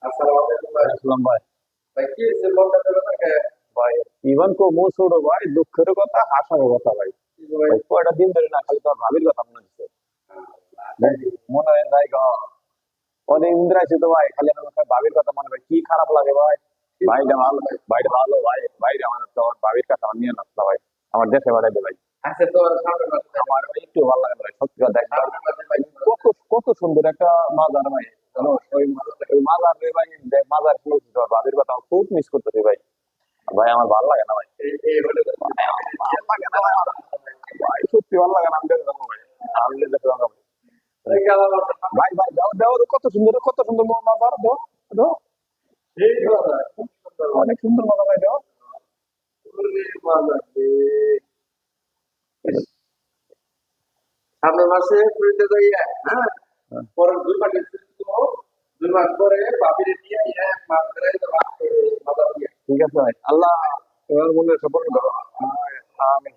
আসসালাম ভাই। ভাই ইভান কো মুখ ছোড়ো ভাই, দুঃখের কথা হাসার কথা ভাই। ভাই কয়টা দিন ধরে না খালি তোমার ভাবির কথা মনে হচ্ছে। ভাই, মনে হয় যাই গো, অনেক দিন আছে তো ভাই, খালি আমার ভাবির কথা মনে হয়, কি খারাপ লাগে ভাই। ভাইটা ভালো, ভাইটা ভালো ভাই, ভাইরে আমার তো আমার ভাবির কথা আমার নিয়ে নাচলো ভাই, আমার দেশে বাড়াইতে ভাই। আমার ভাই একটু ভালো লাগে না ভাই, সত্যি কথা দেখ ভাই, কত কত সুন্দর একটা মাজার ভাই, জানো ওই মাজার রে ভাই, মাজার শুনেছি তোর ভাবির কথা আমার খুব মিস করতেছি ভাই। ভাই আমার ভালো লাগে না ভাই, ভাই, আমার ভালো লাগে না ভাই, ভাই সত্যি ভালো লাগে না, আমি দেখে যাবো ভাই, আমি দেখে যাবো ভাই। ভাই ভাই দাও দাও, কত সুন্দর, কত সুন্দর মাজার, দাও দাও, অনেক সুন্দর মাজার ভাই, দাও। সামনের মাসে পুরীতে যাইয়া, হ্যাঁ, হ্যাঁ, পরের 2 মাস দিব, 2 মাস পরে বাপিরে নিয়ে এক মাস ধরে মাথা দিয়ে ঠিক আছে ভাই, আল্লাহ তোমার মনে সফল করো। আমিন।